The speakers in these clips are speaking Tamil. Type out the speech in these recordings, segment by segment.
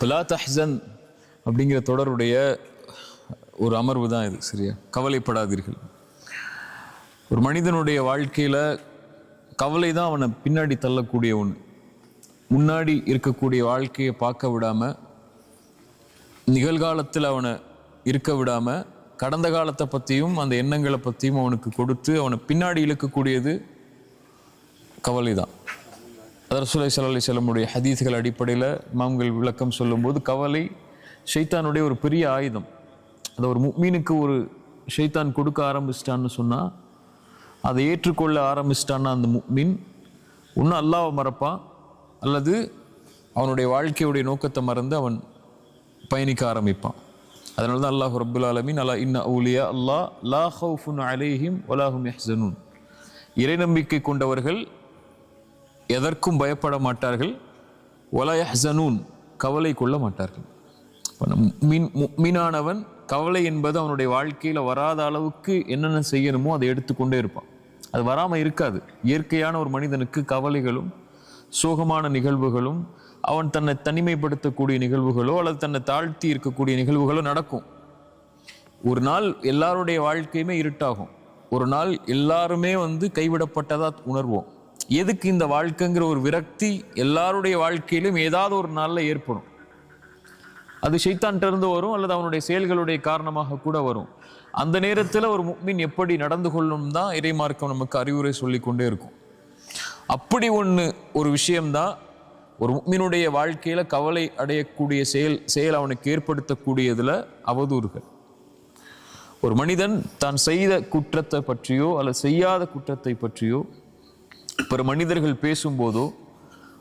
லா தஹ்சன் அப்படிங்கிற தொடருடைய ஒரு அமர்வு தான் இது. சரியா? கவலைப்படாதீர்கள். ஒரு மனிதனுடைய வாழ்க்கையில் கவலை தான் அவனை பின்னாடி தள்ளக்கூடிய ஒன்று. முன்னாடி இருக்கக்கூடிய வாழ்க்கையை பார்க்க விடாமல், நிகழ்காலத்தில் அவனை இருக்க விடாமல், கடந்த காலத்தை பற்றியும் அந்த எண்ணங்களை பற்றியும் அவனுக்கு கொடுத்து அவனை பின்னாடி இழுக்கக்கூடியது கவலை தான். ரசூலுல்லாஹி ஸல்லல்லாஹு அலைஹி வஸல்லமுடைய ஹதீஸ்கள் அடிப்படையில் இமாம்கள் விளக்கம் சொல்லும்போது, கவலை ஷைத்தானுடைய ஒரு பெரிய ஆயுதம். அதை ஒரு முஃமினுக்கு ஒரு ஷைத்தான் கொடுக்க ஆரம்பிச்சிட்டான்னு சொன்னால், அதை ஏற்றுக்கொள்ள ஆரம்பிச்சிட்டான்னா அந்த முஃமின் ஒன்று அல்லாஹ்வை மறப்பான், அல்லது அவனுடைய வாழ்க்கையுடைய நோக்கத்தை மறந்து அவன் பயணிக்க ஆரம்பிப்பான். அதனால தான் அல்லாஹ் ரப்புல் ஆலமீன் அலா இன்ன அவுலியா அல்லாஹ் லா ஹவுஃபுன் அலைஹிம் வலா ஹும் யஹ்ஸனூன், இறை நம்பிக்கை கொண்டவர்கள் எதற்கும் பயப்பட மாட்டார்கள், வலா யஹ்ஸனூன், கவலை கொள்ள மாட்டார்கள். முஃமினானவன் கவலை என்பது அவனுடைய வாழ்க்கையில் வராத அளவுக்கு என்னென்ன செய்யணுமோ அதை எடுத்துக்கொண்டே இருப்பான். அது வராமல் இருக்காது. இயற்கையான ஒரு மனிதனுக்கு கவலைகளும் சோகமான நிகழ்வுகளும், அவன் தன்னை தனிமைப்படுத்தக்கூடிய நிகழ்வுகளோ அல்லது தன்னை தாழ்த்தி இருக்கக்கூடிய நிகழ்வுகளோ நடக்கும். ஒரு நாள் எல்லாருடைய வாழ்க்கையுமே இருட்டாகும். ஒரு நாள் எல்லாருமே கைவிடப்பட்டதா உணர்வோம். எதுக்கு இந்த வாழ்க்கைங்கிற ஒரு விரக்தி எல்லாருடைய வாழ்க்கையிலும் ஏதாவது ஒரு நாளில் ஏற்படும். அது ஷைத்தான்கிட்ட இருந்து வரும், அல்லது அவனுடைய செயல்களுடைய காரணமாக கூட வரும். அந்த நேரத்தில் ஒரு முஃமின் எப்படி நடந்து கொள்ளும் தான் இறைமார்க்கம் நமக்கு அறிவுரை சொல்லி கொண்டே இருக்கும். அப்படி ஒரு விஷயம்தான் ஒரு முஃமினுடைய வாழ்க்கையில கவலை அடையக்கூடிய செயல் அவனுக்கு ஏற்படுத்தக்கூடியதுல அவதூறுகள். ஒரு மனிதன் தான் செய்த குற்றத்தை பற்றியோ அல்லது செய்யாத குற்றத்தை பற்றியோ பிற மனிதர்கள் பேசும்போதோ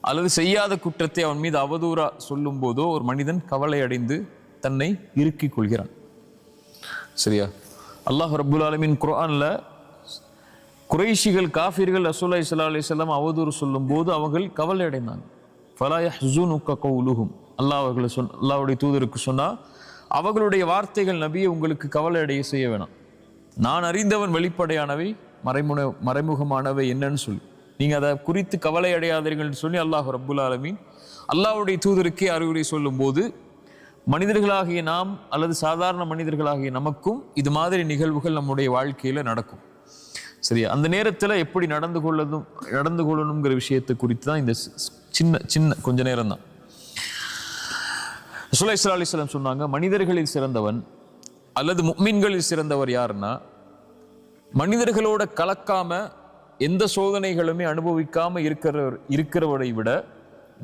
அல்லது செய்யாத குற்றத்தை அவன் மீது அவதூறா சொல்லும் போதோ ஒரு மனிதன் கவலை அடைந்து தன்னை இறுக்கிக் கொள்கிறான். சரியா? அல்லாஹ் ரப்புல் ஆலமீன் குர்ஆன்ல குறைஷிகள் காஃபிர்கள் ரசூலுல்லாஹி ஸல்லல்லாஹு அலைஹி வஸல்லம் அவதூறு சொல்லும் போது அவர்கள் கவலை அடைந்தாங்க. ஃபலா யஹ்ஸுனுக கௌலுஹும், அல்லாஹ்வுடைய தூதருக்கு சொன்னா, அவர்களுடைய வார்த்தைகள் நபியை உங்களுக்கு கவலை அடைய செய்ய வேணாம். நான் அறிந்தவன் வெளிப்படையானவை, மறைமுகமானவை என்னன்னு சொல்லி நீங்க அதை குறித்து கவலை அடையாதீர்கள் சொல்லி அல்லாஹ் ரப்புல் ஆலமீன் அல்லாஹ்வுடைய தூதருக்கே அறிவுரை சொல்லும் போது, மனிதர்களாகிய நாம் அல்லது சாதாரண மனிதர்களாகிய நமக்கும் இது மாதிரி நிகழ்வுகள் நம்முடைய வாழ்க்கையில நடக்கும். சரியா? அந்த நேரத்தில் எப்படி நடந்து கொள்ளணுங்கிற விஷயத்தை குறித்து தான் இந்த சின்ன கொஞ்ச நேரம் தான். ரசூலுல்லாஹி ஸல்லல்லாஹு அலைஹி வஸல்லம் சொன்னாங்க, மனிதர்களில் சிறந்தவன் அல்லது முஃமின்களில் சிறந்தவர் யாருன்னா, மனிதர்களோட கலக்காம எந்த சோதனைகளுமே அனுபவிக்காம இருக்கிறவரை விட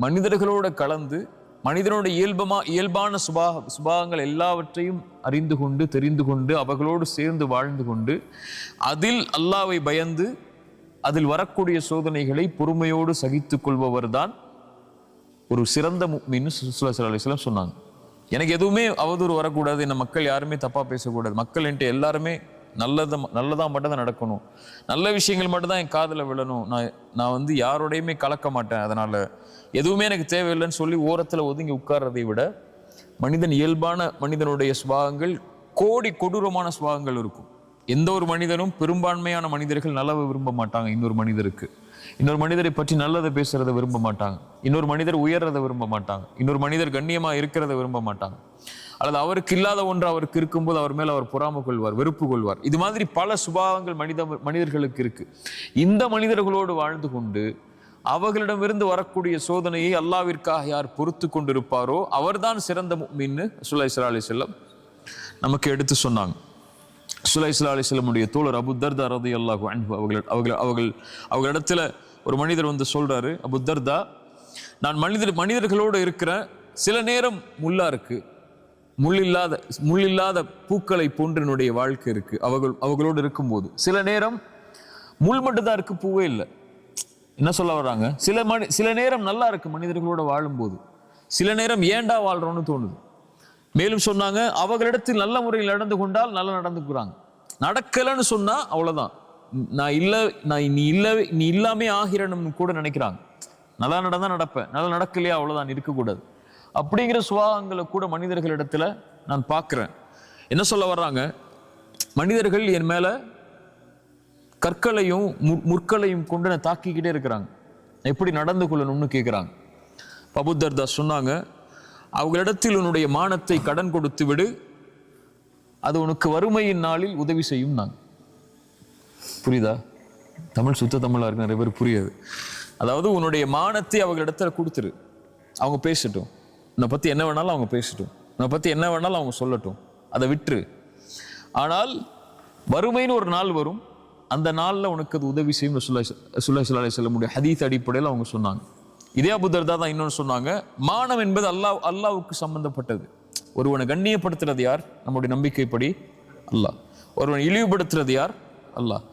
மனிதர்களோட கலந்து மனிதனோட இயல்பான சுபாகங்கள் எல்லாவற்றையும் அறிந்து கொண்டு தெரிந்து கொண்டு அவர்களோடு சேர்ந்து வாழ்ந்து கொண்டு அதில் அல்லாஹ்வை பயந்து அதில் வரக்கூடிய சோதனைகளை பொறுமையோடு சகித்துக் கொள்பவர் தான் ஒரு சிறந்த முஃமின் ஸல்லல்லாஹு அலைஹி வஸல்லம் சொன்னாங்க. எனக்கு எதுவுமே அவதூறு வரக்கூடாது, இந்த மக்கள் யாருமே தப்பா பேசக்கூடாது, மக்கள் என்கிட்ட எல்லாருமே நல்லதா மட்டும் தான் நடக்கணும், நல்ல விஷயங்கள் மட்டும் தான் என் காதில் விழணும், நான் யாரோடையுமே கலக்க மாட்டேன், அதனால எதுவுமே எனக்கு தேவையில்லைன்னு சொல்லி ஓரத்தில் ஒதுங்கி உட்கார்றதை விட மனிதனுடைய சுபாகங்கள் கொடூரமான சுபாகங்கள் இருக்கும். எந்த ஒரு மனிதனும், பெரும்பான்மையான மனிதர்கள் நல்லவை விரும்ப மாட்டாங்க. இன்னொரு மனிதரை பற்றி நல்லதை பேசுறதை விரும்ப மாட்டாங்க. இன்னொரு மனிதர் உயர்றதை விரும்ப மாட்டாங்க. இன்னொரு மனிதர் கண்ணியமா இருக்கிறத விரும்ப மாட்டாங்க. அல்லது அவருக்கு இல்லாத ஒன்று அவருக்கு இருக்கும்போது அவர் மேல அவர் பொறாமை கொள்வார், வெறுப்பு கொள்வார். இது மாதிரி பல சுபாவங்கள் மனிதர்களுக்கு இருக்கு. இந்த மனிதர்களோடு வாழ்ந்து கொண்டு அவர்களிடமிருந்து வரக்கூடிய சோதனையை அல்லாஹ்விற்காக யார் பொறுத்து கொண்டிருப்பாரோ அவர்தான் சிறந்த முஃமின்னு ரசூலுல்லாஹி ஸல்லல்லாஹு அலைஹி வஸல்லம் நமக்கு எடுத்து சொன்னாங்க. ரசூலுல்லாஹி ஸல்லல்லாஹு அலைஹி வஸல்லமுடைய தோழர் அபூ தர்தா ரலியல்லாஹு அன்ஹு அவர்களிடத்துல ஒரு மனிதர் சொல்றாரு, அபூ தர்தா, நான் மனிதர்களோடு இருக்கிறேன், சில நேரம் முள்ளா இருக்கு, முள்ளில்லாத பூக்களை போன்று என்னுடைய வாழ்க்கை இருக்கு அவர்களோடு இருக்கும்போது. சில நேரம் முள் மட்டும்தான் இருக்கு, பூவே இல்லை. என்ன சொல்ல வர்றாங்க? சில நேரம் நல்லா இருக்கு மனிதர்களோட வாழும்போது, சில நேரம் ஏண்டா வாழ்றோம்னு தோணுது. மேலும் சொன்னாங்க, அவர்களிடத்தில் நல்ல முறையில் நடந்து கொண்டால் நல்லா நடந்துக்கிறாங்க, நடக்கலன்னு சொன்னா அவ்வளவுதான், நீ இல்லாமே ஆகிறன்னு கூட நினைக்கிறாங்க. நல்லா நடந்தா நடப்பேன், நல்லா நடக்கலையா அவ்வளவுதான், இருக்கக்கூடாது. அப்படிங்கிற சுபாவங்களை கூட மனிதர்களிடத்துல நான் பார்க்கிறேன். என்ன சொல்ல வர்றாங்க? மனிதர்கள் என் மேல கற்களையும் முற்களையும் கொண்டு நான் தாக்கிக்கிட்டே இருக்கிறாங்க, எப்படி நடந்து கொள்ளணும்னு கேட்குறாங்க. அபூ தர்தா சொன்னாங்க, அவர்களிடத்தில் உன்னுடைய மானத்தை கடன் கொடுத்து விடு, அது உனக்கு வறுமையின் நாளில் உதவி செய்யும். நான் புரியுதா? தமிழ் சுத்த தமிழா இருக்கு, நிறைய பேர் புரியாது. அதாவது உன்னுடைய மானத்தை அவர்களிடத்துல கொடுத்துரு, அவங்க பேசட்டும். உன்னை பத்தி என்ன வேணாலும் அவங்க பேசட்டும், உன்னை பத்தி என்ன வேணாலும் அவங்க சொல்லட்டும், அதை விட்டுரு. ஆனால் வறுமைன்னு ஒரு நாள் வரும், அந்த நாள்ல உனக்கு அது உதவி செய்யும். ரசூலுல்லாஹி ஸல்லல்லாஹு அலைஹி வஸல்லம் ஹதீஸ் அடிப்படையில் அவங்க சொன்னாங்க. இதே அபூ தர்தா தான் இன்னொன்று சொன்னாங்க, மானம் என்பது அல்லாஹ்வுக்கு சம்பந்தப்பட்டது. ஒருவனை கண்ணியப்படுத்துறது யார்? நம்முடைய நம்பிக்கைப்படி அல்லாஹ். ஒருவனை இழிவுபடுத்துறது யார்? அல்லாஹ்.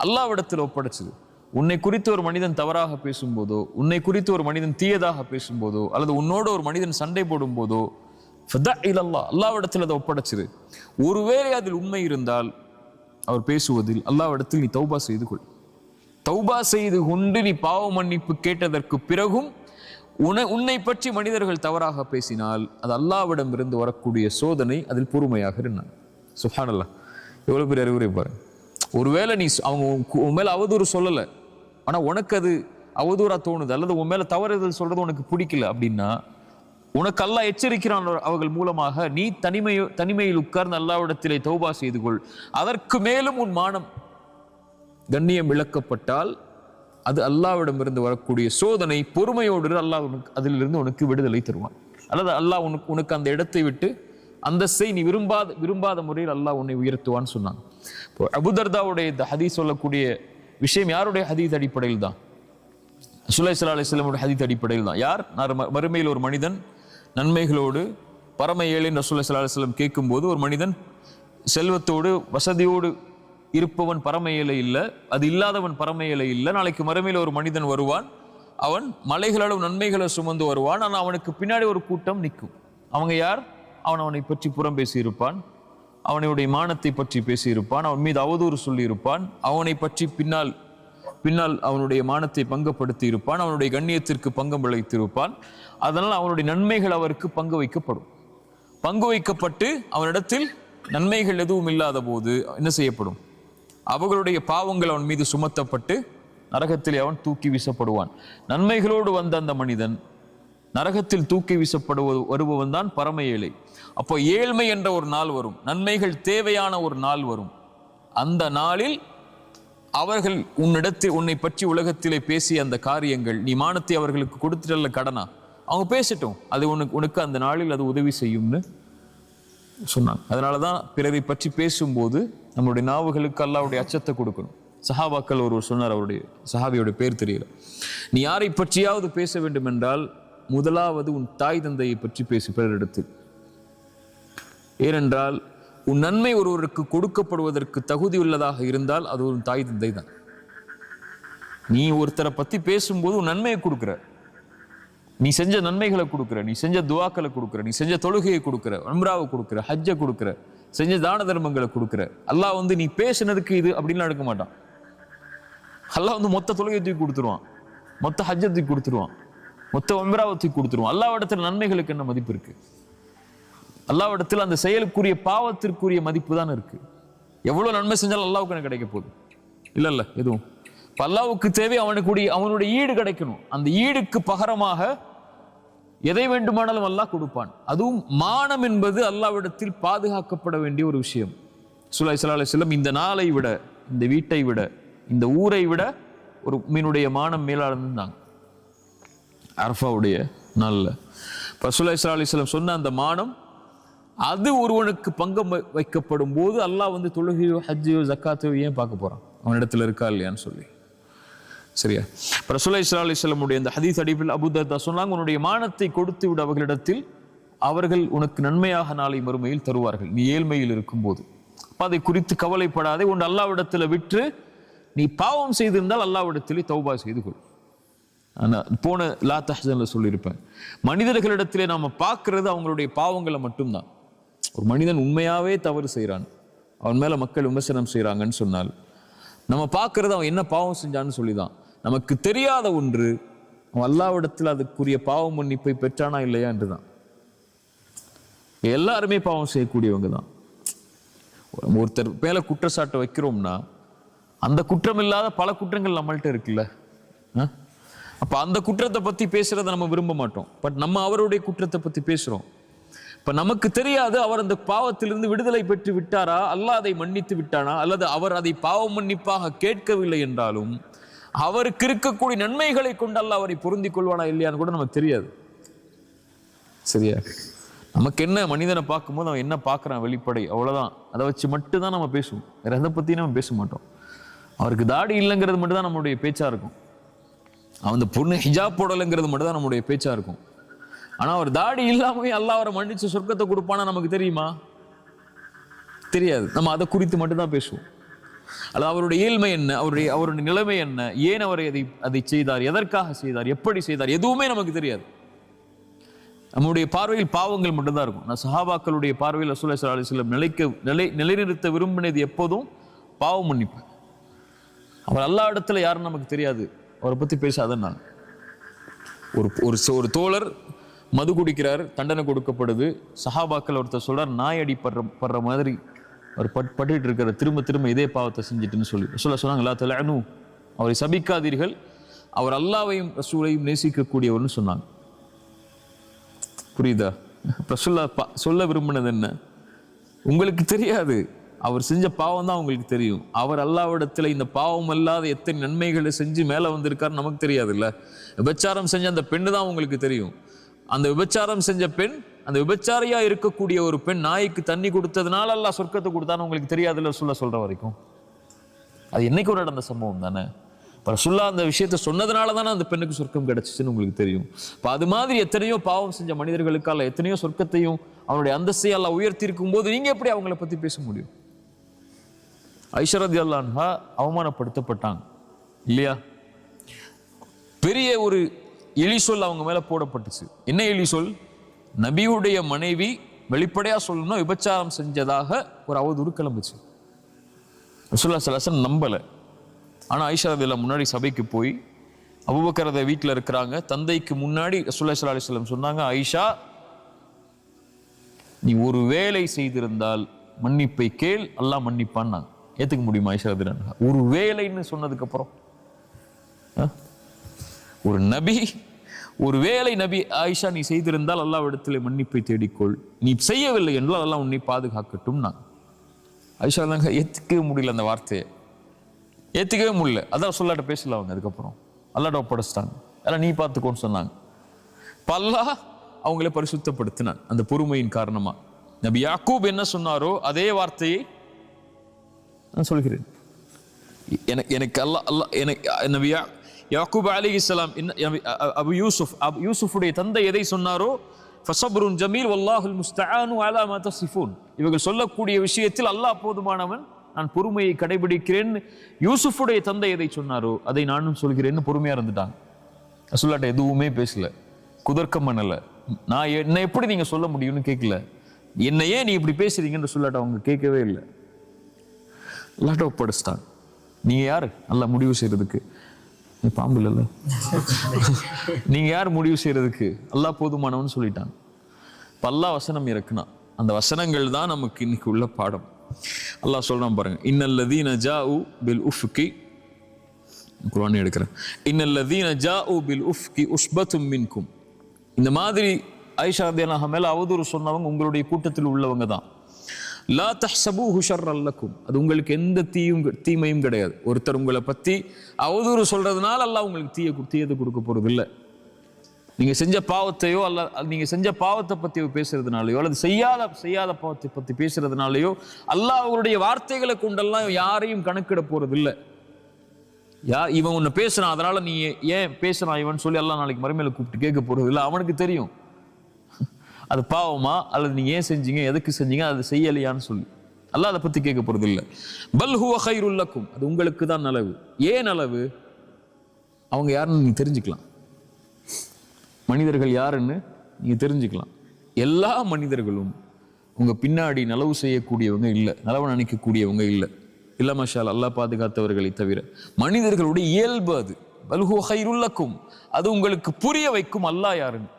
அல்லாஹ்விடத்தில் ஒப்படைச்சது. உன்னை குறித்து ஒரு மனிதன் தவறாக பேசும்போதோ, உன்னை குறித்து ஒரு மனிதன் தீயதாக பேசும்போதோ, அல்லது உன்னோட ஒரு மனிதன் சண்டை போடும் போதோ, அல்லாஹ்விடத்தில் அதை ஒப்படைச்சது. ஒருவேளை அதில் உண்மை இருந்தால் அவர் பேசுவதில் அல்லாஹ்விடத்தில் நீ தௌபா செய்து கொள். தௌபா செய்து கொண்டு நீ பாவ மன்னிப்பு கேட்டதற்கு பிறகும் உன்னை பற்றி மனிதர்கள் தவறாக பேசினால் அது அல்லாஹ்விடம் இருந்து வரக்கூடிய சோதனை, அதில் பொறுமையாக இருந்தான். சுப்ஹானல்லாஹ், எவ்வளவு பெரிய அறிவுரை பாருங்க. ஒருவேளை நீ அவங்க உன் மேல அவதூறு சொல்லலை, ஆனா உனக்கு அது அவதூறா தோணுது, அல்லது உன் மேல தவறுதல் சொல்றது உனக்கு பிடிக்கல அப்படின்னா, உனக்கு அல்லாஹ் எச்சரிக்கிறான் அவர்கள் மூலமாக, நீ தனிமையில் உட்கார்ந்து அல்லாஹ்விடத்திலே தௌபா செய்து கொள். அதற்கு மேலும் உன் மானம் கண்ணியம் இழக்கப்பட்டால் அது அல்லாஹ்விடம் இருந்து வரக்கூடிய சோதனை. பொறுமையோடு அல்லாஹ் அதிலிருந்து உனக்கு விடுதலை தருவான். அல்லது அல்லாஹ் உனக்கு அந்த இடத்தை விட்டு அந்த நீ விரும்பாத முறையில் அல்லாஹ் உன்னை உயர்த்துவான்னு சொன்னாங்க. இப்போ அபூ தர்தாவுடைய இந்த ஹதீஸ் சொல்லக்கூடிய விஷயம் யாருடைய ஹதீஸ் அடிப்படையில் தான்? ரசூலுல்லாஹி ஸல்லல்லாஹு அலைஹி வஸல்லம் ஹதீஸ் அடிப்படையில் தான். யார்? மறுமையில் ஒரு மனிதன் நன்மைகளோடு பரம ஏழைன்னு ரசூலுல்லாஹி ஸல்லல்லாஹு அலைஹி வஸல்லம் கேட்கும்போது, ஒரு மனிதன் செல்வத்தோடு வசதியோடு இருப்பவன் பரம ஏழை இல்லை, அது இல்லாதவன் பரம ஏழை இல்லை. நாளைக்கு மறுமையில் ஒரு மனிதன் வருவான், அவன் மலைகளோடு நன்மைகளை சுமந்து வருவான், ஆனால் அவனுக்கு பின்னாடி ஒரு கூட்டம் நிற்கும். அவங்க யார்? அவனை பற்றி புறம் பேசியிருப்பான், அவனுடைய மானத்தை பற்றி பேசியிருப்பான், அவன் மீது அவதூறு சொல்லியிருப்பான், அவனை பற்றி பின்னால் அவனுடைய மானத்தை பங்கப்படுத்தி இருப்பான், அவனுடைய கண்ணியத்திற்கு பங்கம் விளைத்திருப்பான். அதனால் அவனுடைய நன்மைகள் அவருக்கு பங்கு வைக்கப்படும். பங்கு வைக்கப்பட்டு அவனிடத்தில் நன்மைகள் எதுவும் இல்லாத போது என்ன செய்யப்படும்? அவர்களுடைய பாவங்கள் அவன் மீது சுமத்தப்பட்டு நரகத்தில் அவன் தூக்கி வீசப்படுவான். நன்மைகளோடு வந்த அந்த மனிதன் நரகத்தில் தூக்கி வருபவன் தான் பரம ஏழை. அப்போ ஏழ்மை என்ற ஒரு நாள் வரும், நன்மைகள் தேவையான ஒரு நாள் வரும். அந்த நாளில் அவர்கள் உன்னை பற்றி உலகத்திலே பேசிய அந்த காரியங்கள், நீ மானத்தை அவர்களுக்கு கொடுத்துட்டல்ல கடனா, அவங்க பேசட்டும், அது உனக்கு அந்த நாளில் அது உதவி செய்யும்னு சொன்னாங்க. அதனாலதான் பிறரை பற்றி பேசும்போது நம்மளுடைய நாவுகளுக்கு அல்லாஹ்வுடைய அச்சத்தை கொடுக்கணும். சஹாபாக்கள் ஒருவர் சொன்னார், அவருடைய சஹாபியோடைய பேர் தெரியல, நீ யாரை பற்றியாவது பேச வேண்டும் என்றால் முதலாவது உன் தாய் தந்தையை பற்றி பேசு பிறரிடத்தில். ஏனென்றால் உன் நன்மை ஒருவருக்கு கொடுக்கப்படுவதற்கு தகுதி உள்ளதாக இருந்தால் அது ஒரு தாய் தந்தை தான். நீ ஒருத்தரை பத்தி பேசும்போது உன் நன்மையை கொடுக்குற, நீ செஞ்ச நன்மைகளை கொடுக்குற, நீ செஞ்ச துவாக்களை கொடுக்குற, நீ செஞ்ச தொழுகையை கொடுக்குற, உம்ராவை கொடுக்குற, ஹஜ்ஜை கொடுக்குற, செஞ்ச தான தர்மங்களை கொடுக்குற. அல்லாஹ் நீ பேசினதுக்கு இது அப்படின்னு எடுக்க மாட்டான். அல்லாஹ் மொத்த தொழுகையை தூக்கி கொடுத்துருவான், மொத்த ஹஜ்ஜை தூக்கி கொடுத்துருவான், மொத்த உம்ராவை தூக்கி கொடுத்துருவான். அல்லாஹ்விடத்தில் நன்மைகளுக்கு என்ன மதிப்பு இருக்கு? அல்லாஹ்விடத்தில் அந்த செயலுக்குரிய பாவத்திற்குரிய மதிப்பு தான் இருக்கு. எவ்வளவு நன்மை செஞ்சாலும் அல்லாஹ்வுக்கு என்ன கிடைக்க போகுது? இல்ல எதுவும். அல்லாஹ்வுக்கு தேவை அவனுடைய ஈடு கிடைக்கணும். அந்த ஈடுக்கு பகரமாக எதை வேண்டுமானாலும் அல்லாஹ் கொடுப்பான். அதுவும் மானம் என்பது அல்லாஹ்விடத்தில் பாதுகாக்கப்பட வேண்டிய ஒரு விஷயம். ரசூலுல்லாஹி ஸல்லல்லாஹு அலைஹி வஸல்லம் இந்த நாளை விட, இந்த வீட்டை விட, இந்த ஊரை விட ஒரு மீனுடைய மானம் மேலானதுன்னாங்க அரஃபாவுடைய நாள்ல. ரசூலுல்லாஹி ஸல்லல்லாஹு அலைஹி வஸல்லம் சொன்ன அந்த மானம், அது ஒருவனுக்கு பங்கம் வைக்கப்படும் போது அல்லாஹ் தொழுகையோ ஹஜ்ஜையோ ஜக்காத்தையோ ஏன் பார்க்க போறான்? அவனிடத்துல இருக்கா இல்லையான்னு சொல்லி. சரியா? ரசூலுல்லாஹி ஸல்லல்லாஹு அலைஹி வஸல்லம் இந்த ஹதீஸ் அடிப்படையில் அபூ தர்தா சொன்னாங்க, உன்னுடைய மானத்தை கொடுத்து விட அவர்களிடத்தில், அவர்கள் உனக்கு நன்மையாக நாளை மறுமையில் தருவார்கள் நீ ஏழ்மையில் இருக்கும்போது. அதை குறித்து கவலைப்படாதே. உன் அல்லாஹ்விடத்தில் விற்று நீ பாவம் செய்திருந்தால் அல்லாஹ்விடத்திலே தௌபா செய்து கொள். போன லா தஹ்சன்ல சொல்லியிருப்பேன், மனிதர்களிடத்திலே நாம பார்க்கறது அவங்களுடைய பாவங்களை மட்டும்தான். ஒரு மனிதன் உண்மையாவே தவறு செய்யறான், அவன் மேல மக்கள் விமர்சனம் செய்யறாங்கன்னு சொன்னால் நம்ம பார்க்கறது அவன் என்ன பாவம் செஞ்சான்னு சொல்லிதான். நமக்கு தெரியாத ஒன்று, அவன் அல்லாஹ்விடத்தில் அதுக்குரிய பாவ மன்னிப்பை பெற்றானா இல்லையா என்றுதான். எல்லாருமே பாவம் செய்யக்கூடியவங்க தான். ஒருத்தர் மேல குற்றச்சாட்டை வைக்கிறோம்னா அந்த குற்றம் இல்லாத பல குற்றங்கள் நம்மள்ட்ட இருக்குல்ல. அப்ப அந்த குற்றத்தை பத்தி பேசுறதை நம்ம விரும்ப மாட்டோம். பட் நம்ம அவருடைய குற்றத்தை பத்தி பேசுறோம். இப்ப நமக்கு தெரியாது அவர் அந்த பாவத்திலிருந்து விடுதலை பெற்று விட்டாரா, அல்லாஹ் அதை மன்னித்து விட்டானா, அல்லது அவர் அதை பாவ மன்னிப்பாக கேட்கவில்லை என்றாலும் அவருக்கு இருக்கக்கூடிய நன்மைகளை கொண்டு அல்லாஹ் அவரை பொருந்திக் கொள்வானா இல்லையான்னு கூட நமக்கு தெரியாது. சரியா? நமக்கு என்ன, மனிதனை பார்க்கும்போது அவன் என்ன பார்க்குறான் வெளிப்படை, அவ்வளோதான். அதை வச்சு மட்டும்தான் நம்ம பேசுவோம். வேற எதை பற்றியும் நம்ம பேச மாட்டோம். அவருக்கு தாடி இல்லைங்கிறது மட்டும்தான் நம்மளுடைய பேச்சா இருக்கும். அவன் அந்த பொண்ணு ஹிஜாப் போடலைங்கிறது மட்டும்தான் நம்மளுடைய பேச்சா இருக்கும். ஆனால் அவர் தாடி இல்லாமவே அல்லாஹ் அவரை மன்னிச்சு சொர்க்கத்தை கொடுப்பானா நமக்கு தெரியுமா? தெரியாது. நம்ம அதை குறித்து மட்டும்தான் பேசுவோம். அல்லது அவருடைய இயல்மை என்ன, அவருடைய நிலைமை என்ன, ஏன் அவர் அதை செய்தார், எதற்காக செய்தார், எப்படி செய்தார், எதுவுமே நமக்கு தெரியாது. நம்முடைய பார்வையில் பாவங்கள் மட்டும்தான் இருக்கும். நான் சஹாபாக்களுடைய பார்வையில் ரசூலுல்லாஹி ஸல்லல்லாஹு அலைஹி வஸல்லம் நிலைநிறுத்த விரும்பினது எப்போதும் பாவ மன்னிப்பு. அவர் அல்லாஹ் இடத்துல யாருன்னு நமக்கு தெரியாது, அவரை பத்தி பேசாதன்னா. ஒரு தோழர் மது குடிக்கிறார், தண்டனை கொடுக்கப்படுது. சஹாபாக்கள் ஒருத்தர் சொல்றார், நாய் அடி படுற மாதிரி அவர் பட்டுட்டு இருக்கிற, திரும்ப திரும்ப இதே பாவத்தை செஞ்சுட்டுன்னு சொல்லி சொன்னாங்க, லா தலஅனு, அவரை சபிக்காதீர்கள், அவர் அல்லாஹ்வையும் ரசூலையும் நேசிக்கக்கூடியவர்னு சொன்னாங்க. புரியுதா? ரசூலுல்லாஹ் சொல்ல விரும்பினது என்ன? உங்களுக்கு தெரியாது, அவர் செஞ்ச பாவம் தான் உங்களுக்கு தெரியும். அவர் அல்லாஹ்விடத்துல இந்த பாவம் அல்லாத எத்தனை நன்மைகளை செஞ்சு மேல வந்திருக்காரு நமக்கு தெரியாது இல்ல. விபச்சாரம் செஞ்ச அந்த பெண்ணு தான் உங்களுக்கு தெரியும். அந்த விபச்சாரம் செஞ்ச பெண், அந்த விபச்சாரியா இருக்கக்கூடிய ஒரு பெண் நாய்க்கு தண்ணி கொடுத்ததுனால அல்லாஹ் சொர்க்கத்தை கொடுத்தான்னு உங்களுக்கு தெரியாதுல்ல ரசூலுல்லாஹ் சொல்ற வரைக்கும். அது என்னைக்கு ஒரு நடந்த சம்பவம் தானே. ரசூலுல்லாஹ் அந்த விஷயத்தை சொன்னதுனால தானே அந்த பெண்ணுக்கு சொர்க்கம் கிடைச்சிச்சுன்னு உங்களுக்கு தெரியும். இப்போ அது மாதிரி எத்தனையோ பாவம் செஞ்ச மனிதர்களுக்கால எத்தனையோ சொர்க்கத்தையும் அவனுடைய அந்தஸ்தையும் அல்லாஹ் உயர்த்தி இருக்கும் போது நீங்க எப்படி அவங்களை பத்தி பேச முடியும்? ஆயிஷா ரலியல்லாஹு அன்ஹா அவமானப்படுத்தப்பட்டாங்க இல்லையா? பெரிய ஒரு எலி சொல் அவங்க மேல போடப்பட்டுச்சு. என்ன எலி சொல்? நபியுடைய மனைவி வெளிப்படையா சொல்லணும் விபச்சாரம் செஞ்சதாக ஒரு அவதூறு கிளம்புச்சு. ரசூலுல்லாஹி ஸல்லல்லாஹு அலைஹி வஸல்லம் நம்பல. ஆனா ஆயிஷா ரலியல்லாஹு முன்னாடி சபைக்கு போய் அபூபக்கர் வீட்டில் இருக்கிறாங்க, தந்தைக்கு முன்னாடி ரசூலுல்லாஹி ஸல்லல்லாஹு அலைஹி வஸல்லம் சொன்னாங்க, ஆயிஷா நீ ஒரு வேலை செய்திருந்தால் மன்னிப்பை கேள், அல்லாஹ் மன்னிப்பான்னு. ஏத்துக்க முடியுமா ஆயிஷா ரலியல்லாஹு அன்ஹா? ஒரு வேலைன்னு சொன்னதுக்கு அப்புறம் ஒரு நபி, ஒரு வேலை நபி, ஆயிஷா நீ செய்திருந்தால் அல்லாஹ்விடத்திலே மன்னிப்பை தேடிக்கொள், நீ செய்யவில்லை என்றால் அல்லாஹ் உன்னை பாதுகாக்கட்டும். ஆயிஷா தாங்க ஏத்துக்கவே முடியல, அந்த வார்த்தையை ஏத்துக்கவே முடியல. அதான் சொல்லாட்ட பேசல அவங்க. அதுக்கப்புறம் அல்லாஹ்ட்ட ஒப்படைச்சிட்டாங்க, அதெல்லாம் நீ பார்த்துக்கோன்னு சொன்னாங்க. இப்போ அல்லாஹ் அவங்களே பரிசுத்தப்படுத்தினான் அந்த பொறுமையின் காரணமா. நபி யாக்கூப் என்ன சொன்னாரோ அதே வார்த்தையை நான் சொல்கிறேன். எனக்கு நபி யாக்கூப் அலைஹிஸ்ஸலாம் அபு யூசுஃபுடைய தந்தை எதை சொன்னாரோ, ஃபஸப்ருன் ஜமீல் வல்லாஹுல் முஸ்தஆனு அலா மா தஸிஃபூன், இவர்கள் சொல்லக்கூடிய விஷயத்தில் அல்லாஹ் போதுமானவன், நான் பொறுமையை கடைபிடிக்கிறேன். யூசுஃபுடைய தந்தை எதை சொன்னாரோ அதை நானும் சொல்கிறேன்னு பொறுமையா இருந்துட்டாங்க. ரசூலுல்லாஹ் எதுவுமே பேசல, குதர்க்கம் பண்ணல. நான் என்ன எப்படி நீங்க சொல்ல முடியும்னு கேட்கல. என்னையே நீ இப்படி பேசுறீங்கன்னு ரசூலுல்லாஹ் அவங்க கேட்கவே இல்லை. அல்லாஹ்ட்ட ஒப்படைச்சிட்டாங்க. நீங்க யாரு அல்லாஹ் முடிவு செய்யறதுக்கு? பாம்பு இல்லைல்ல, நீங்க யார் முடிவு செய்யறதுக்கு? அல்லாஹ் போதுமானவன் சொல்லிட்டாங்க. இப்ப அல்லாஹ் வசனம் இறக்குனா, அந்த வசனங்கள் தான் நமக்கு இன்னைக்கு உள்ள பாடம். அல்லாஹ் சொல்றான் பாருங்க, இன்னல்லதீன ஜாஉ பில் உஃப்கி, குர்ஆன் எடுக்கிறேன், இன்னல்லதீன ஜாஉ பில் உஃப்கி உஸ்பத்தும் மின்கும். இந்த மாதிரி ஆயிஷா ரலியல்லாஹு அன்ஹா மேல அவதூறு சொன்னவங்க உங்களுடைய கூட்டத்தில் உள்ளவங்க தான். லா தஹ்சபூஹு ஷர்ரன் லக்கும், அது உங்களுக்கு எந்த தீமையும் கிடையாது. ஒருத்தர் உங்களை பத்தி அவதூறு சொல்றதுனால அல்லாஹ் உங்களுக்கு தீயது கொடுக்க போறது இல்லை. நீங்க செஞ்ச பாவத்தையோ அல்ல நீங்க செஞ்ச பாவத்தை பத்தி பேசுறதுனாலயோ அல்லது செய்யாத பாவத்தை பத்தி பேசுறதுனாலயோ அல்லாஹ் அவருடைய வார்த்தைகளை கொண்டெல்லாம் யாரையும் கணக்கிட போறது இல்லை. இவன் உன்னை பேசுறான் அதனால நீ ஏன் பேசுறான் இவன் சொல்லி அல்லாஹ் நாளைக்கு மறுமையில கூப்பிட்டு கேட்க போறது இல்லை. அவனுக்கு தெரியும் அது பாவமா அல்லது நீங்க ஏன் செஞ்சீங்க, எதுக்கு செஞ்சீங்க, அது செய்யலையான்னு சொல்லி அல்லாஹ் அதை பத்தி கேட்க போறது இல்லை. பல் ஹுவ கைருல் லக்கும், அது உங்களுக்கு தான் நலவு. ஏன் நலவு? அவங்க யாருன்னு நீங்க தெரிஞ்சுக்கலாம். மனிதர்கள் யாருன்னு நீங்க தெரிஞ்சுக்கலாம். எல்லா மனிதர்களும் உங்க பின்னாடி நலவு செய்யக்கூடியவங்க இல்லை, நலவு நினைக்கக்கூடியவங்க இல்லை. இல்ல மாஷா அல்லாஹ் பாதுகாத்தவர்களை தவிர. மனிதர்களுடைய இயல்பு அது. பல் ஹுவ கைருல் லக்கும், அது உங்களுக்கு புரிய வைக்கும் அல்லாஹ் யாருன்னு.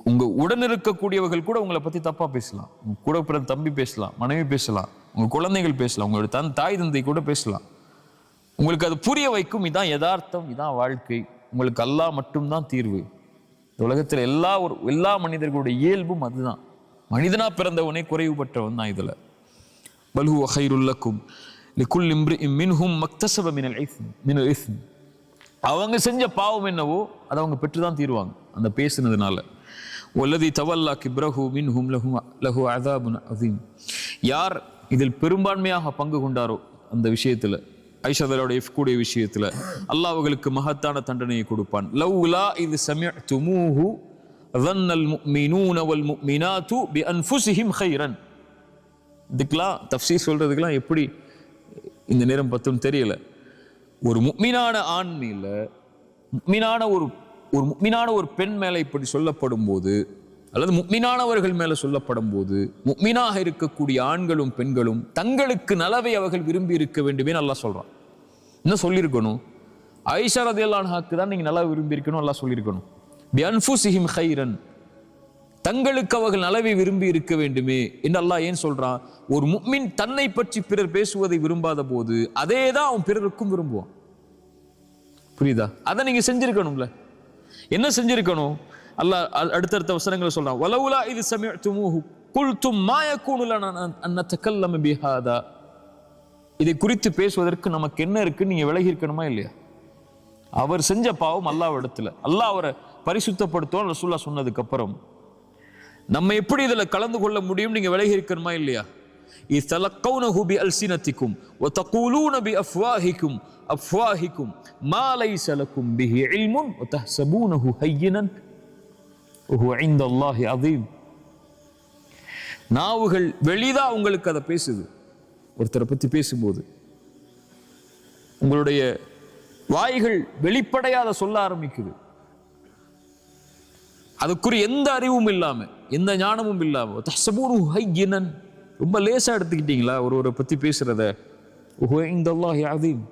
உங்க உடன் இருக்கக்கூடியவர்கள் கூட உங்களை பத்தி தப்பா பேசலாம், உங்க கூட பிறந்த தம்பி பேசலாம், மனைவி பேசலாம், உங்க குழந்தைகள் பேசலாம், உங்களோட தாய் தந்தை கூட பேசலாம். உங்களுக்கு அது புரிய வைக்கும். இதான் யதார்த்தம், இதான் வாழ்க்கை, உங்களுக்கு அல்லாஹ் மட்டும்தான் தீர்வு. உலகத்தில் எல்லா மனிதர்களுடைய இயல்பும் அதுதான். மனிதனா பிறந்தவனே குறைவுபட்டவன் தான். இதுல பல் ஹுவ கைருல் லக்கும் லிகுல்லி இம்ரிஇம் மின்ஹும் மக்தஸப மினல் இஸ்ம். அவங்க செஞ்ச பாவம் என்னவோ அதை அவங்க பெற்றுதான் தீருவாங்க அந்த பேசுனதுனால. வல்லதி தவல்லா கிப்ரஹு மின்ஹும் லஹு அஸாபுன் அஸீம். யார் இதில் பெரும்பான்மையாக பங்கு கொண்டாரோ அந்த விஷயத்துல, ஐஷாவோட கூடிய விஷயத்துல, அல்லாஹ் அவர்களுக்கு மகத்தான தண்டனையை கொடுப்பான். லவ்லா இது சமிஅதுமூஹு ظنல் முஃமினூன வல் முஃமினாத்து பிஅன்ஃபுஸிஹிம் கைரன். இதுக்கெல்லாம் தஃப்சீர் சொல்றதுக்கெல்லாம் எப்படி இந்த நேரம் பத்தும் தெரியல. ஒரு முஃமினான ஆண் மேல, முஃமினான ஒரு பெண் மேல இப்படி சொல்லப்படும் போது, அல்லது முஃமினானவர்கள் மேல சொல்லப்படும் போது, முஃமினாக இருக்கக்கூடிய ஆண்களும் பெண்களும் தங்களுக்கு நலவை அவர்கள் விரும்பி இருக்க வேண்டுமே அல்லாஹ் சொல்றான். என்ன சொல்லியிருக்கணும்? ஆயிஷா ரலியல்லாஹு அன்ஹாக்கு தான் நீங்க நலவை விரும்பி இருக்கணும் அல்லாஹ் சொல்லியிருக்கணும். பிஅன்ஃபுஸிஹிம் கைரன், தங்களுக்கு அவர்கள் நலவை விரும்பி இருக்க வேண்டுமே என்று அல்லாஹ் ஏன் சொல்றான்? ஒரு முஃமின் தன்னை பற்றி பிறர் பேசுவதை விரும்பாத போது அதே தான் அவன் பிறருக்கும் விரும்புவான். புரியுதா? அதை நீங்க செஞ்சிருக்கணும்ல. என்ன செஞ்சிருக்கணும்? அல்லாஹ் அடுத்தடுத்த வசனங்களை சொல்றான். வலவுலா இது சமிஅதுமூஹு குல்தும் மா யகூனு லனா அன் நதகல்லம பிஹாதா. இதை குறித்து பேசுவதற்கு நமக்கு என்ன இருக்கு? நீங்க விலகி இருக்கணுமா இல்லையா? அவர் செஞ்ச பாவம் அல்லாஹ் இடத்துல, அல்லாஹ் அவரை பரிசுத்தப்படுத்தும் ரசூலுல்லாஹ் சொன்னதுக்கு அப்புறம் நம்ம எப்படி இதுல கலந்து கொள்ள முடியும்? நீங்க விலகி இருக்கணுமா இல்லையா? இஸ்தலக்கௌனஹு பிஅல்சினதிக்கும் வதகூலூன பிஅஃவாஹிக்கும் அஃப்வாஹிக்கும் மா லைஸ லக்கும் பிஹி இல்முன் வதஹ்சபூனஹு ஹய்யினன் வஹுவ இன்தல்லாஹி அஸீம். நாவுகள் வெளிதா உங்களுக்கு அதை பேசுது. ஒருத்தரை பத்தி பேசும்போது உங்களுடைய வாய்கள் வெளிப்படையாத சொல்ல ஆரம்பிக்குது. அதுக்குரிய எந்த அறிவும் இல்லாம, எந்த ஞானமும் இல்லாம, தஹ்சபூனஹு ஹய்யினன், ரொம்ப லேசா எடுத்துக்கிட்டீங்களா ஒருவரை பத்தி பேசுறத? வஹுவ இன்தல்லாஹி அஸீம்,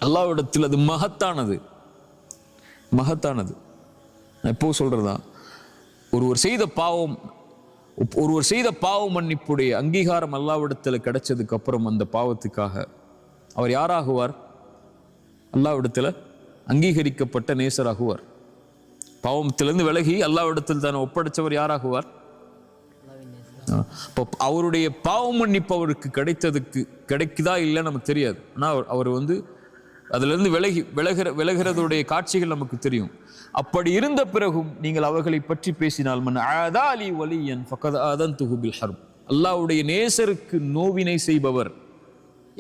அல்லாஹ்விடத்தில் அது மகத்தானது. நான் எப்போ சொல்றதா, ஒருவர் செய்த பாவம் மன்னிப்புடைய அங்கீகாரம் அல்லாஹ்விடத்தில் கிடைச்சதுக்கு அப்புறம் அந்த பாவத்துக்காக அவர் யாராகுவார்? அல்லாஹ்விடத்தில் அங்கீகரிக்கப்பட்ட நேசராகுவார். பாவத்திலிருந்து விலகி அல்லாஹ்விடத்தில் தானே ஒப்படைச்சவர் யாராகுவார்? அவருடைய பாவம் மன்னிப்பு அவருக்கு கிடைக்குதா இல்லைன்னு நமக்கு தெரியாது. ஆனா அவர் அதுல இருந்து விலகிறதுடைய காட்சிகள் நமக்கு தெரியும். அப்படி இருந்த பிறகும் நீங்கள் அவர்களை பற்றி பேசினால், மன் ஆதாலி வலியன் ஃபகத் ஆதன்துஹு பில் ஹர்ப், அல்லாஹ்வுடைய நேசருக்கு நோவினை செய்பவர்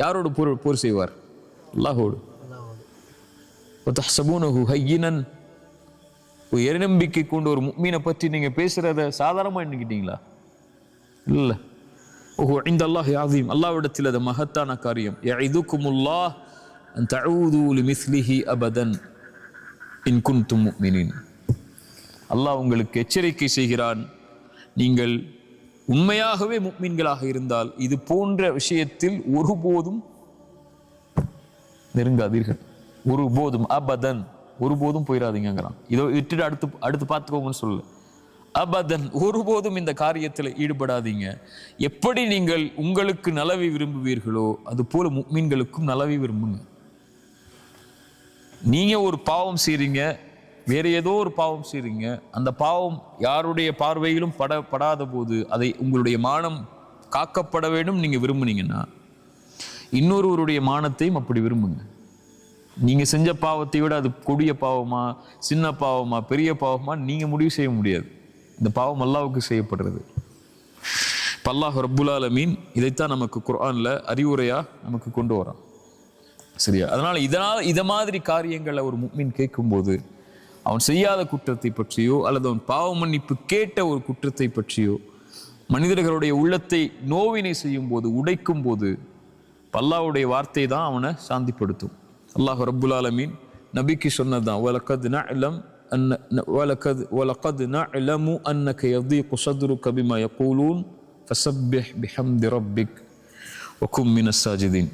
யாரோடு போர் செய்வார்? அல்லாஹ்வோடு. வதஹ்சபூனஹு ஹய்யினன், இறைநம்பிக்கை கொண்டு ஒரு முஃமினை பற்றி நீங்க பேசுறத சாதாரணமா எண்ணிக்கிட்டீங்களா? இல்ல. வஹுவ இன்தல்லாஹி அஸீம், அல்லாஹ்விடத்தில் அது மகத்தான காரியம். யஇதுகுமுல்லாஹ் அன் தஊது லிமிஸ்லிஹி அபதன் இன் குன்தும் முஃமினீன். அல்லாஹ் உங்களுக்கு எச்சரிக்கை செய்கிறான், நீங்கள் உண்மையாகவே முஃமின்களாக இருந்தால் இது போன்ற விஷயத்தில் ஒருபோதும் நெருங்காதீர்கள். ஒருபோதும், அபதன், ஒருபோதும் போயிடாதீங்கிறான். இதோ இட்டு அடுத்து பார்த்துக்கோங்கன்னு சொல்லு. அபதன், ஒருபோதும் இந்த காரியத்தில் ஈடுபடாதீங்க. எப்படி நீங்கள் உங்களுக்கு நலவை விரும்புவீர்களோ அது போல முஃமின்களுக்கும் நலவை விரும்புங்க. நீங்க ஒரு பாவம் செய்றீங்க, வேற ஏதோ ஒரு பாவம் செய்றீங்க, அந்த பாவம் யாருடைய பார்வையிலும் படாத போது அதை உங்களுடைய மானம் காக்கப்பட வேண்டும் நீங்க விரும்புனீங்கன்னா, இன்னொருவருடைய மானத்தையும் அப்படி விரும்புங்க. நீங்க செஞ்ச பாவத்தை விட அது கொடிய பாவமா, சின்ன பாவமா, பெரிய பாவமா நீங்க முடிவு செய்ய முடியாது. இந்த பாவம் அல்லாஹ்வுக்கு செய்யப்படுறது. அல்லாஹ் ரப்புல் ஆலமீன் இதைத்தான் நமக்கு குர்ஆன்ல அறிவுரையா நமக்கு கொண்டு வரான். சரியா? அதனால இத மாதிரி காரியங்களை ஒரு முஃமின் கேட்கும்போது அவன் செய்யாத குற்றத்தை பற்றியோ அல்லது அவன் பாவ மன்னிப்பு கேட்ட ஒரு குற்றத்தை பற்றியோ மனிதர்களுடைய உள்ளத்தை நோவினை செய்யும் போது, உடைக்கும் போது அல்லாஹ்வுடைய வார்த்தை தான் அவனை சாந்திப்படுத்தும். அல்லாஹ் ரப்புல் ஆலமீன் நபிக்கு சொன்னதான், வலகத் நஅலமு அன்னக யதீகு ஸத்ருக பிமா யகூலூன் ஃபஸப்பிஹ் பிஹம்தி ரப்பிக் வகும் மினஸ் சாஜிதீன்.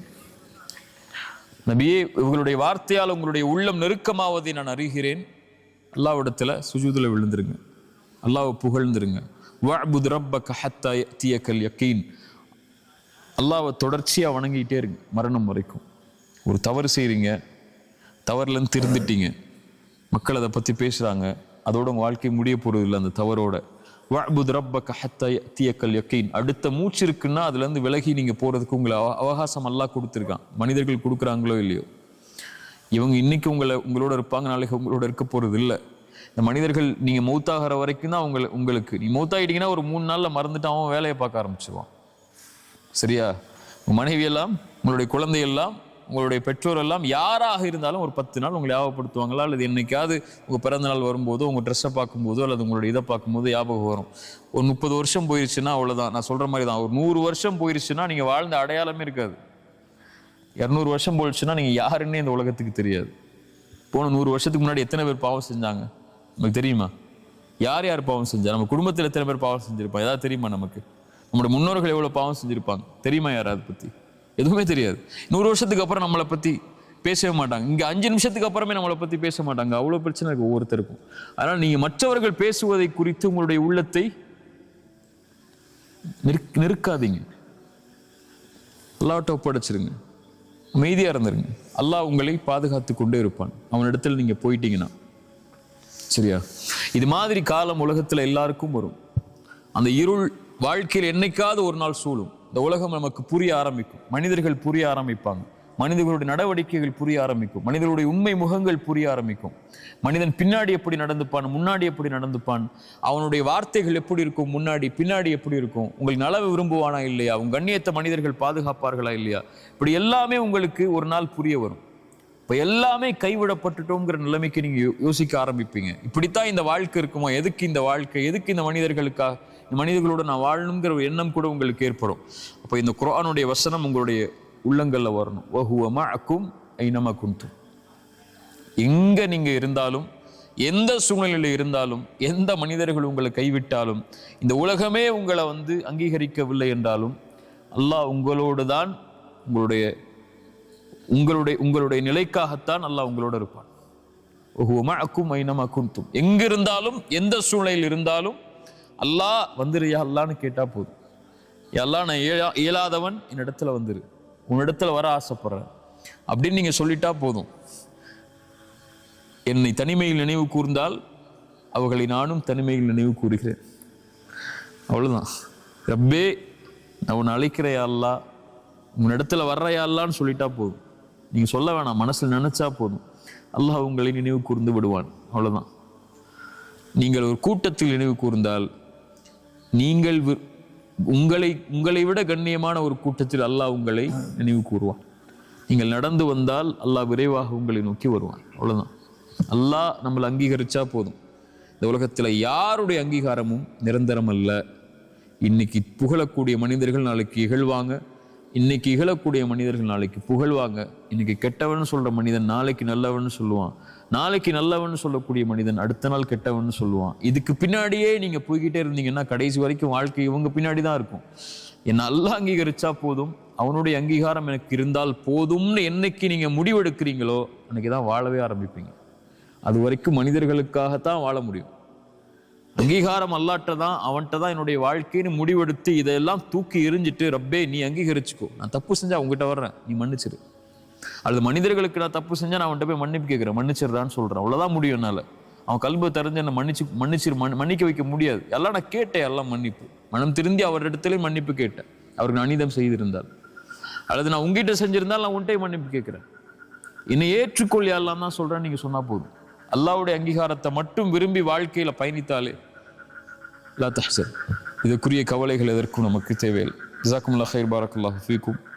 நபியே, இவங்களுடைய வார்த்தையால் உங்களுடைய உள்ளம் நெருக்கமாவதை நான் அறிகிறேன். அல்லாஹ்விடத்துல சுஜூதுல விழுந்துருங்க, அல்லாஹ்வை புகழ்ந்துருங்க. வஅ்புத் ரப்பக ஹத்தா யஅதியகல் யகீன், அல்லாஹ்வை தொடர்ச்சியா வணங்கிட்டே இருங்க மரணம் வரைக்கும். ஒரு தவறு செய்கிறீங்க, தவறுலேருந்து திருந்துட்டீங்க, மக்கள் அதை பற்றி பேசுகிறாங்க, அதோட உங்கள் வாழ்க்கை முடிய போகிறது இல்லை. அந்த தவறோட வஅ்புத் ரப்பக ஹத்தா யஅ்தியக்கல் யகீன், அடுத்த மூச்சு இருக்குன்னா அதுலேருந்து விலகி நீங்கள் போகிறதுக்கு உங்களை அவகாசம் அல்லாஹ் கொடுத்துருக்கான். மனிதர்கள் கொடுக்குறாங்களோ இல்லையோ, இவங்க இன்னைக்கு உங்களோட இருப்பாங்க, நாளைக்கு உங்களோட இருக்க போகிறது இல்லை. இந்த மனிதர்கள் நீங்கள் மௌத்தாகிற வரைக்கும் தான் உங்களுக்கு நீ மௌத்தாகிட்டீங்கன்னா ஒரு 3 நாளில் மறந்துட்டு அவன் வேலையை பார்க்க ஆரம்பிச்சிருவான். சரியா? உங்கள் மனைவி எல்லாம், உங்களுடைய குழந்தை எல்லாம், உங்களுடைய பெற்றோர் எல்லாம் யாராக இருந்தாலும் ஒரு 10 நாள் உங்களை ஞாபகப்படுத்துவாங்களா, அல்லது என்னைக்காவது உங்கள் பிறந்த நாள் வரும்போதோ, உங்கள் ட்ரெஸ்ஸை பார்க்கும்போதோ, அல்லது உங்களுடைய இதை பார்க்கும்போது ஞாபகம் வரும். ஒரு 30 வருஷம் போயிடுச்சுன்னா அவ்வளோதான். நான் சொல்கிற மாதிரி தான். ஒரு 100 வருஷம் போயிடுச்சுன்னா நீங்கள் வாழ்ந்த அடையாளமே இருக்காது. 200 வருஷம் போயிடுச்சுன்னா நீங்கள் யாருன்னே இந்த உலகத்துக்கு தெரியாது. போன 100 வருஷத்துக்கு முன்னாடி எத்தனை பேர் பாவம் செஞ்சாங்க நமக்கு தெரியுமா? யார் யார் பாவம் செஞ்சா? நம்ம குடும்பத்தில் எத்தனை பேர் பாவம் செஞ்சிருப்பாங்க ஏதாவது தெரியுமா? நமக்கு நம்மளோட முன்னோர்கள் எவ்வளோ பாவம் செஞ்சிருப்பாங்க தெரியுமா? யார் அதை பற்றி எதுவுமே தெரியாது. 100 வருஷத்துக்கு அப்புறம் நம்மளை பற்றி பேசவே மாட்டாங்க. இங்கே 5 நிமிஷத்துக்கு அப்புறமே நம்மளை பற்றி பேச மாட்டாங்க. அவ்வளோ பிரச்சனை இருக்கு ஒவ்வொருத்தருக்கும். அதனால் நீங்கள் மற்றவர்கள் பேசுவதை குறித்து உங்களுடைய உள்ளத்தை நெருக்காதீங்க. அல்லாஹ்ட்ட ஒப்படைச்சிருங்க, அமைதியாக இருந்துருங்க. அல்லாஹ் உங்களை பாதுகாத்து கொண்டே இருப்பான் அவனிடத்தில் நீங்கள் போயிட்டீங்கன்னா. சரியா? இது மாதிரி காலம் உலகத்தில் எல்லாருக்கும் வரும். அந்த இருள் வாழ்க்கையில் என்னைக்காவது ஒரு நாள் சூழும். இந்த உலகம் நமக்கு புரிய ஆரம்பிக்கும், மனிதர்கள் புரிய ஆரம்பிப்பாங்க, மனிதர்களுடைய நடவடிக்கைகள் புரிய ஆரம்பிக்கும், மனிதர்களுடைய உண்மை முகங்கள் புரிய ஆரம்பிக்கும். மனிதன் பின்னாடி எப்படி நடந்துப்பான், முன்னாடி எப்படி நடந்துப்பான், அவனுடைய வார்த்தைகள் எப்படி இருக்கும், முன்னாடி பின்னாடி எப்படி இருக்கும், உங்களுக்கு நலவு விரும்புவானா இல்லையா, உங்க கண்ணியத்தை மனிதர்கள் பாதுகாப்பார்களா இல்லையா, இப்படி எல்லாமே உங்களுக்கு ஒரு நாள் புரிய வரும். இப்போ எல்லாமே கைவிடப்பட்டுட்டோங்கிற நிலைமைக்கு நீங்க யோசிக்க ஆரம்பிப்பீங்க. இப்படித்தான் இந்த வாழ்க்கை இருக்குமா, எதுக்கு இந்த வாழ்க்கை, எதுக்கு இந்த மனிதர்களுக்காக, இந்த மனிதர்களோட நான் வாழணுங்கிற ஒரு எண்ணம் கூட உங்களுக்கு ஏற்படும். அப்போ இந்த குர்ஆனுடைய வசனம் உங்களுடைய உள்ளங்கள்ல வரணும். வஹுவ மஅக்கும் ஐனமா குன்தும். எங்க நீங்க இருந்தாலும், எந்த சூழ்நிலையில இருந்தாலும், எந்த மனிதர்கள் உங்களை கைவிட்டாலும், இந்த உலகமே உங்களை அங்கீகரிக்கவில்லை என்றாலும், அல்லாஹ் உங்களோடு தான், உங்களுடைய நிலைக்காகத்தான் அல்லாஹ் உங்களோட இருப்பான். வஹுவ மஅக்கும் ஐனமா குன்தும். எங்க இருந்தாலும், எந்த சூழ்நிலையில் இருந்தாலும் அல்லாஹ் வந்துரு யா அல்லான்னு கேட்டா போதும். யா அல்லாஹ் நான் இயலாதவன், என்னிடத்துல வந்துரு, உன்னிடத்துல வர ஆசைப்படுறேன் அப்படின்னு நீங்க சொல்லிட்டா போதும். என்னை தனிமையில் நினைவு கூர்ந்தால் அவர்களை நானும் தனிமையில் நினைவு கூறுகிறேன். அவ்வளவுதான். ரப்பே நான் உன்னை அழைக்கிறையா அல்லாஹ், உன்னிடத்துல வர்றையா அல்லான்னு சொல்லிட்டா போதும். நீங்க சொல்ல வேணாம், மனசில் நினைச்சா போதும், அல்லாஹ் உங்களை நினைவு கூர்ந்து விடுவான். அவ்வளவுதான். நீங்கள் ஒரு கூட்டத்தில் நினைவு கூர்ந்தால், நீங்கள் உங்களை விட கண்ணியமான ஒரு கூட்டத்தில் அல்லாஹ் உங்களை நினைவு கூறுவான். நீங்கள் நடந்து வந்தால் அல்லாஹ் விரைவாக உங்களை நோக்கி வருவான். அவ்வளவுதான். அல்லாஹ் நம்மளை அங்கீகரிச்சா போதும். இந்த உலகத்துல யாருடைய அங்கீகாரமும் நிரந்தரம் அல்ல. இன்னைக்கு புகழக்கூடிய மனிதர்கள் நாளைக்கு இகழ்வாங்க, இன்னைக்கு இகழக்கூடிய மனிதர்கள் நாளைக்கு புகழ்வாங்க. இன்னைக்கு கெட்டவன் சொல்ற மனிதன் நாளைக்கு நல்லவன் சொல்லுவான், நாளைக்கு நல்லவன் சொல்லக்கூடிய மனிதன் அடுத்த நாள் கெட்டவன் சொல்லுவான். இதுக்கு பின்னாடியே நீங்க போய்கிட்டே இருந்தீங்கன்னா கடைசி வரைக்கும் வாழ்க்கை இவங்க பின்னாடி தான் இருக்கும். என்ன அல்லாஹ் அங்கீகரிச்சா போதும், அவனுடைய அங்கீகாரம் எனக்கு இருந்தால் போதும்னு என்னைக்கு நீங்க முடிவெடுக்கிறீங்களோ அன்னைக்கு தான் வாழவே ஆரம்பிப்பீங்க. அது வரைக்கும் மனிதர்களுக்காகத்தான் வாழ முடியும். அங்கீகாரம் அல்லாட்ட தான், அவன்கிட்ட தான் என்னுடைய வாழ்க்கைன்னு முடிவெடுத்து இதெல்லாம் தூக்கி எறிஞ்சிட்டு, ரப்பே நீ அங்கீகரிச்சுக்கோ, நான் தப்பு செஞ்சா உங்ககிட்ட வர்றேன், நீ மன்னிச்சிரு. அல்லது மனிதர்களுக்கு நான் தப்பு செஞ்சா நான் அவன்கிட்ட போய் மன்னிப்பு கேட்கிறேன், மன்னிச்சிடுறான்னு சொல்றேன். அவ்வளவுதான் முடியும் என்னால. அவன் கல்பை தெரிஞ்சு என்னை மன்னிக்க வைக்க முடியாது. எல்லாம் நான் கேட்டேன், எல்லாம் மன்னிப்பு, மனம் திருந்தி அவரிடத்துல மன்னிப்பு கேட்டேன், அவருக்கு நான் அநீதம் செய்திருந்தால், அல்லது நான் உங்ககிட்ட செஞ்சிருந்தால் நான் உன்கிட்ட மன்னிப்பு கேட்கிறேன். என்னை ஏற்றுக்கொள் எல்லாம் தான் சொல்றேன், நீங்க சொன்னா போதும். அல்லாஹ்வுடைய அங்கீகாரத்தை மட்டும் விரும்பி வாழ்க்கையில பயணித்தாலே லா தஹ்சன். இதுக்குரிய கவலைகள் எதற்கும் நமக்கு தேவையில்லை. ஜஸாக்குமுல்லாஹ் கைர், பாரக்கல்லாஹு ஃபீக்கும்.